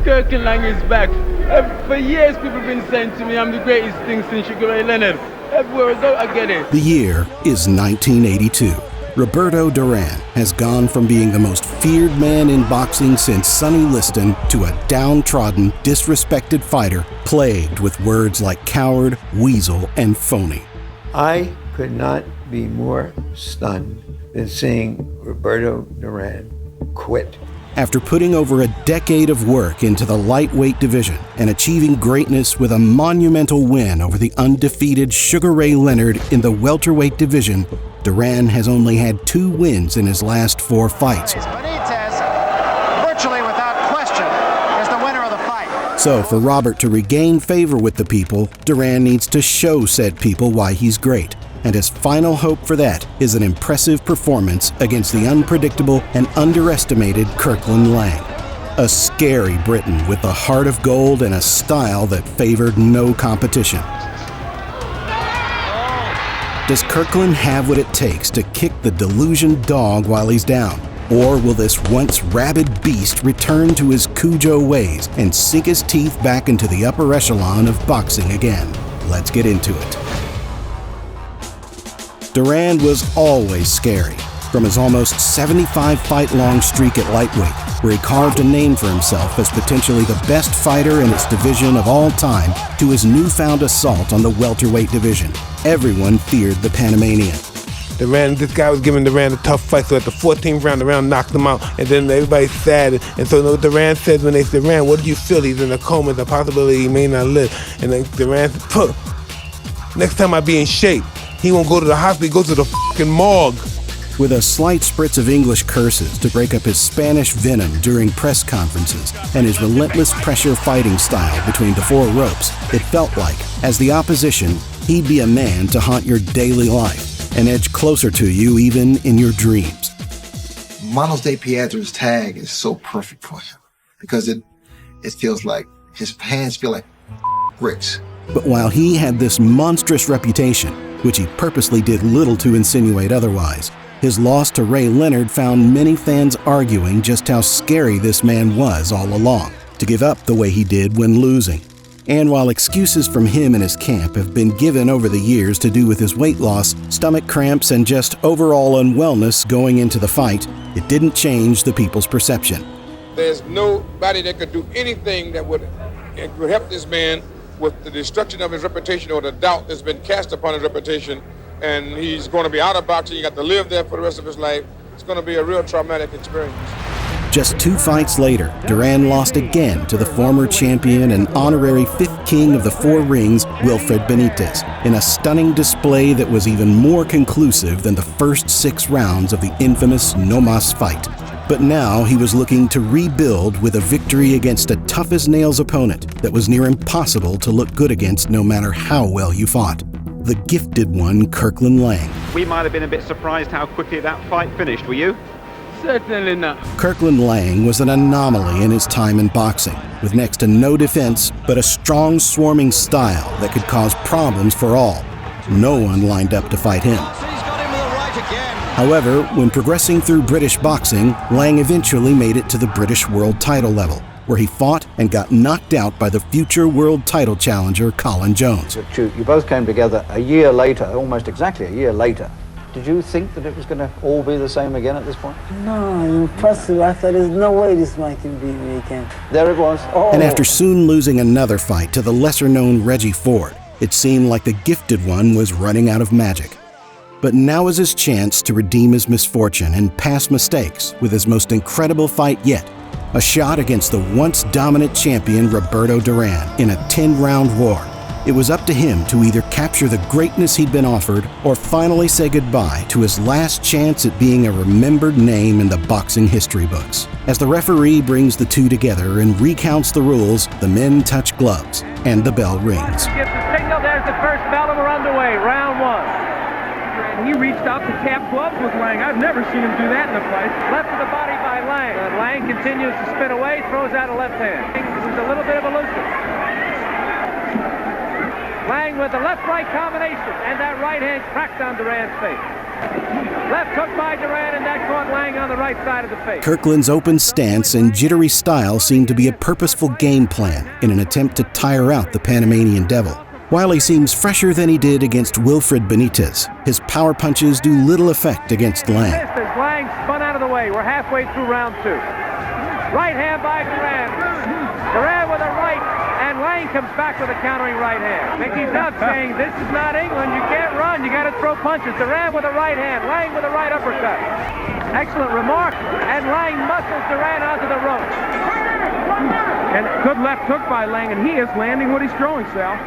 Kirkland Lang is back. For years people have been saying to me I'm the greatest thing since Sugar Ray Leonard. Everywhere I go, I get it. The year is 1982. Roberto Duran has gone from being the most feared man in boxing since Sonny Liston to a downtrodden, disrespected fighter plagued with words like coward, weasel, and phony. I could not be more stunned than seeing Roberto Duran quit. After putting over a decade of work into the lightweight division and achieving greatness with a monumental win over the undefeated Sugar Ray Leonard in the welterweight division, Duran has only had 2 wins in his last 4 fights. Benítez, virtually without question, is the winner of the fight. So for Robert to regain favor with the people, Duran needs to show said people why he's great. And his final hope for that is an impressive performance against the unpredictable and underestimated Kirkland Lang. A scary Briton with a heart of gold and a style that favored no competition. Does Kirkland have what it takes to kick the delusion dog while he's down? Or will this once rabid beast return to his Cujo ways and sink his teeth back into the upper echelon of boxing again? Let's get into it. Duran was always scary, from his almost 75-fight-long streak at lightweight, where he carved a name for himself as potentially the best fighter in its division of all time, to his newfound assault on the welterweight division. Everyone feared the Panamanian. This guy was giving Duran a tough fight, so at the 14th round, Duran knocked him out, and then everybody's sad. And so what Duran said when they said, Duran, what do you feel? He's in a coma, the possibility he may not live. And then Duran said, next time I be in shape. He won't go to the hospital, he goes to the fucking morgue. With a slight spritz of English curses to break up his Spanish venom during press conferences and his relentless pressure fighting style between the 4 ropes, it felt like, as the opposition, he'd be a man to haunt your daily life and edge closer to you even in your dreams. Manos de Piedra's tag is so perfect for him because it feels like his hands feel like bricks. But while he had this monstrous reputation, which he purposely did little to insinuate otherwise, his loss to Ray Leonard found many fans arguing just how scary this man was all along, to give up the way he did when losing. And while excuses from him and his camp have been given over the years to do with his weight loss, stomach cramps, and just overall unwellness going into the fight, it didn't change the people's perception. There's nobody that could do anything that would help this man with the destruction of his reputation or the doubt that's been cast upon his reputation, and he's going to be out of boxing. You got to live there for the rest of his life. It's going to be a real traumatic experience. Just 2 fights later, Duran lost again to the former champion and honorary 5th king of the 4 rings, Wilfred Benítez, in a stunning display that was even more conclusive than the first 6 rounds of the infamous No Mas fight. But now he was looking to rebuild with a victory against a tough-as-nails opponent that was near impossible to look good against no matter how well you fought. The gifted one, Kirkland Lang. We might have been a bit surprised how quickly that fight finished, were you? Certainly not. Kirkland Lang was an anomaly in his time in boxing, with next to no defense but a strong swarming style that could cause problems for all. No one lined up to fight him. However, when progressing through British boxing, Lang eventually made it to the British world title level, where he fought and got knocked out by the future world title challenger Colin Jones. You both came together a year later, almost exactly a year later. Did you think that it was going to all be the same again at this point? No, impossible. I thought there's no way this man can beat me again. There it was. Oh. And after soon losing another fight to the lesser-known Reggie Ford, it seemed like the gifted one was running out of magic. But now is his chance to redeem his misfortune and past mistakes with his most incredible fight yet, a shot against the once dominant champion Roberto Duran in a 10-round war. It was up to him to either capture the greatness he'd been offered or finally say goodbye to his last chance at being a remembered name in the boxing history books. As the referee brings the 2 together and recounts the rules, the men touch gloves and the bell rings. Gives the signal, there's the first bell, and we're underway, round 1. He reached out to tap gloves with Lang. I've never seen him do that in a fight. Left to the body by Lang. Lang continues to spin away, throws out a left hand. This is a little bit of elusive. Lang with the left-right combination, and that right hand cracked on Duran's face. Left hook by Duran, and that caught Lang on the right side of the face. Kirkland's open stance and jittery style seem to be a purposeful game plan in an attempt to tire out the Panamanian Devil. While he seems fresher than he did against Wilfred Benítez, his power punches do little effect against Lang. Missed as Lang spun out of the way. We're halfway through round 2. Right hand by Duran. Duran with a right, and Lang comes back with a countering right hand. Mickey Duff saying, this is not England. You can't run. You got to throw punches. Duran with a right hand. Lang with a right uppercut. Excellent remark. And Lang muscles Duran onto the rope. And good left hook by Lang, and he is landing what he's throwing, Sal.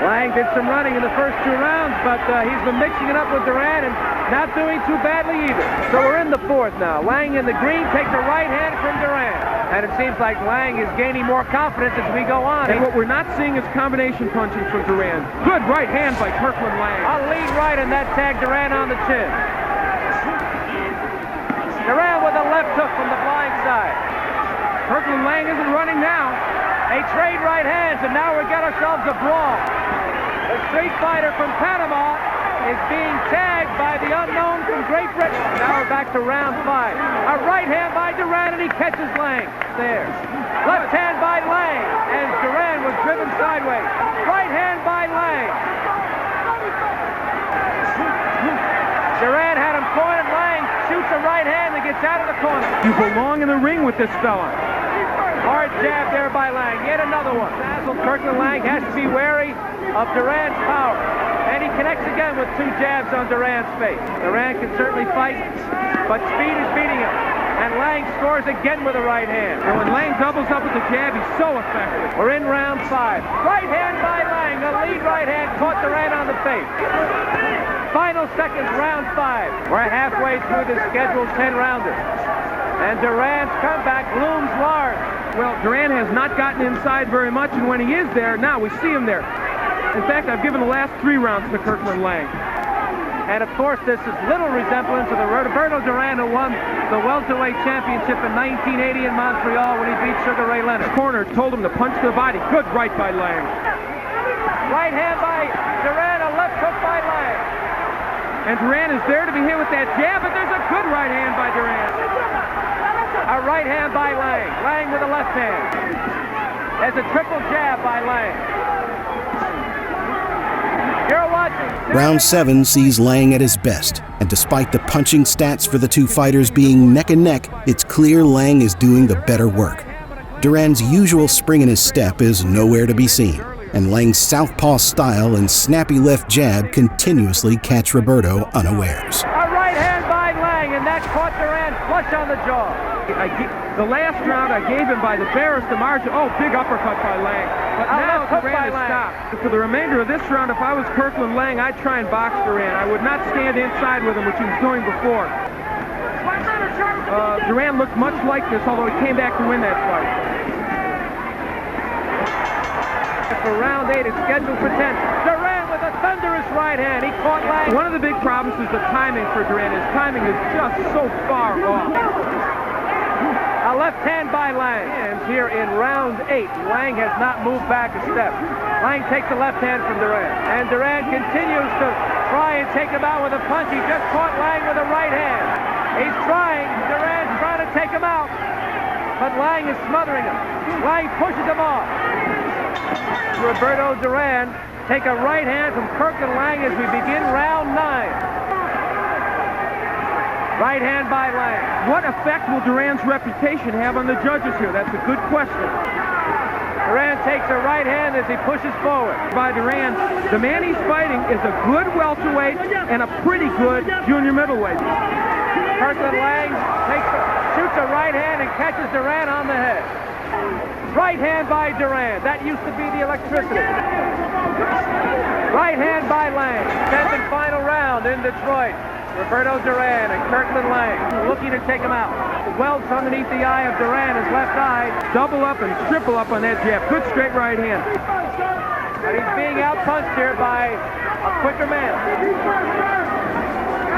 Lang did some running in the first 2 rounds, but he's been mixing it up with Duran and not doing too badly either. So we're in the 4th now. Lang in the green takes a right hand from Duran. And it seems like Lang is gaining more confidence as we go on. And what we're not seeing is combination punching from Duran. Good right hand by Kirkland Lang. A lead right, and that tagged Duran on the chin. Duran with a left hook from the blind side. Kirkland Lang isn't running now. They trade right hands, and now we've got ourselves a brawl. The street fighter from Panama is being tagged by the unknown from Great Britain. Now we're back to round 5. A right hand by Duran, and he catches Lang. There. Left hand by Lang, and Duran was driven sideways. Right hand by Lang. Duran had him cornered. Lang shoots a right hand that gets out of the corner. You belong in the ring with this fella. Hard jab there by Lang. Yet another one. Kirkland Lang has to be wary of Duran's power. And he connects again with 2 jabs on Duran's face. Duran can certainly fight, but speed is beating him. And Lang scores again with a right hand. And when Lang doubles up with the jab, he's so effective. We're in round 5. Right hand by Lang. The lead right hand caught Duran on the face. Final seconds, round 5. We're halfway through the scheduled 10-rounder. And Duran's comeback looms large. Well, Duran has not gotten inside very much, and when he is there, now we see him there. In fact, I've given the last 3 rounds to Kirkland Lang. And of course, this is little resemblance to the Roberto Duran who won the welterweight championship in 1980 in Montreal when he beat Sugar Ray Leonard. Corner told him to punch to the body. Good right by Lang. Right hand by Duran, a left hook by Lang. And Duran is there to be hit with that jab, but there's a good right hand by Duran. A right hand by Lang. Lang with a left hand. There's a triple jab by Lang. You're watching. Round 7 sees Lang at his best, and despite the punching stats for the 2 fighters being neck and neck, it's clear Lang is doing the better work. Duran's usual spring in his step is nowhere to be seen, and Lang's southpaw style and snappy left jab continuously catch Roberto unawares. A right hand by Lang, and that caught Duran flush on the jaw. The last round I gave him by the barest margin. Oh, big uppercut by Lang. But now Duran has stopped. For the remainder of this round, if I was Kirkland Lang, I'd try and box Duran. I would not stand inside with him, which he was doing before. Duran looked much like this, although he came back to win that fight. For round 8, it's scheduled for 10. Duran with a thunderous right hand. He caught Lang. One of the big problems is the timing for Duran. His timing is just so far off. A left hand by Lang. And here in round 8, Lang has not moved back a step. Lang takes the left hand from Duran. And Duran continues to try and take him out with a punch. He just caught Lang with a right hand. He's trying. Duran's trying to take him out. But Lang is smothering him. Lang pushes him off. Roberto Duran take a right hand from Kirkland Lang as we begin round 9. Right hand by Lang. What effect will Duran's reputation have on the judges here? That's a good question. Duran takes a right hand as he pushes forward. By Duran, the man he's fighting is a good welterweight and a pretty good junior middleweight. Kirkland Lang shoots a right hand and catches Duran on the head. Right hand by Duran. That used to be the electricity. Right hand by Lang. 10th and final round in Detroit. Roberto Duran and Kirkland Lang looking to take him out. The welts underneath the eye of Duran, his left eye. Double up and triple up on that jab. Good straight right hand. And he's being outpunched here by a quicker man.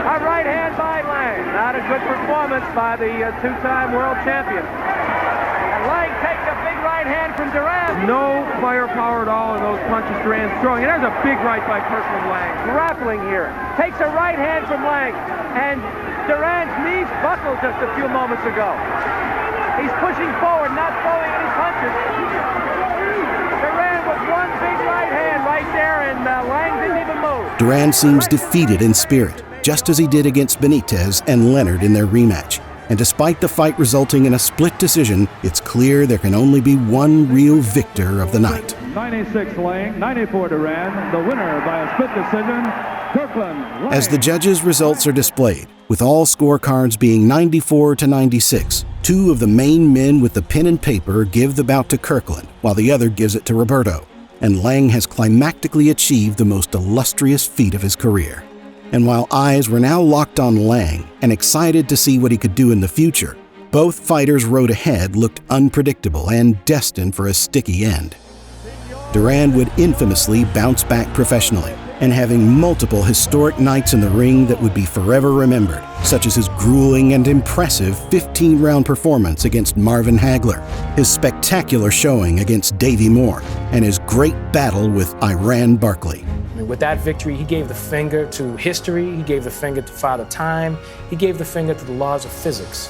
A right hand by Lang. Not a good performance by the 2-time world champion. And Lang takes a big right right hand from Duran. No firepower at all in those punches Duran's throwing. And there's a big right by Kirkland Lang. Grappling here. Takes a right hand from Lang. And Duran's knees buckled just a few moments ago. He's pushing forward, not throwing any punches. Duran with one big right hand right there, and Lang didn't even move. Duran seems defeated in spirit, just as he did against Benítez and Leonard in their rematch. And despite the fight resulting in a split decision, it's clear there can only be one real victor of the night. 96 Lang, 94 Duran, the winner by a split decision, Kirkland Lang. As the judges' results are displayed, with all scorecards being 94 to 96, two of the main men with the pen and paper give the bout to Kirkland, while the other gives it to Roberto. And Lang has climactically achieved the most illustrious feat of his career. And while eyes were now locked on Lang and excited to see what he could do in the future, both fighters' road ahead looked unpredictable and destined for a sticky end. Duran would infamously bounce back professionally, and having multiple historic nights in the ring that would be forever remembered, such as his grueling and impressive 15-round performance against Marvin Hagler, his spectacular showing against Davey Moore, and his great battle with Iran Barkley. With that victory, he gave the finger to history, he gave the finger to Father Time, he gave the finger to the laws of physics.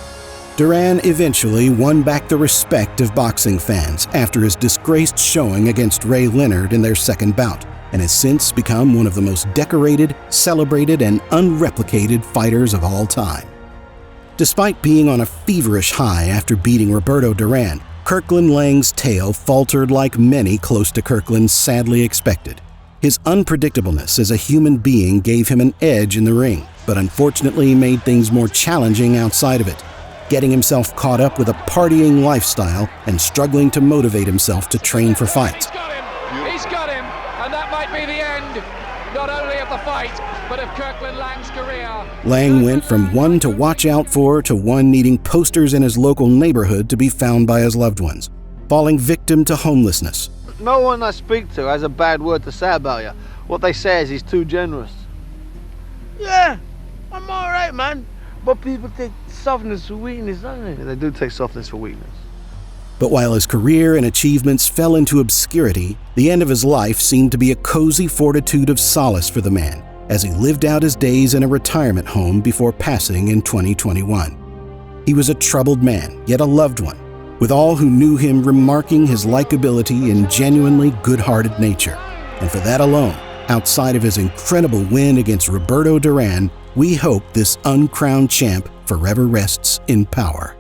Duran eventually won back the respect of boxing fans after his disgraced showing against Ray Leonard in their second bout, and has since become one of the most decorated, celebrated, and unreplicated fighters of all time. Despite being on a feverish high after beating Roberto Duran, Kirkland Lang's tale faltered like many close to Kirkland sadly expected. His unpredictableness as a human being gave him an edge in the ring, but unfortunately made things more challenging outside of it, getting himself caught up with a partying lifestyle and struggling to motivate himself to train for fights. He's got him, and that might be the end, not only of the fight, but of Kirkland Lang's career. Lang went from one to watch out for to one needing posters in his local neighborhood to be found by his loved ones, falling victim to homelessness. No one I speak to has a bad word to say about you. What they say is he's too generous. Yeah, I'm all right, man. But people take softness for weakness, don't they? Yeah, they do take softness for weakness. But while his career and achievements fell into obscurity, the end of his life seemed to be a cozy fortitude of solace for the man, as he lived out his days in a retirement home before passing in 2021. He was a troubled man, yet a loved one, with all who knew him remarking his likability and genuinely good-hearted nature. And for that alone, outside of his incredible win against Roberto Duran, we hope this uncrowned champ forever rests in power.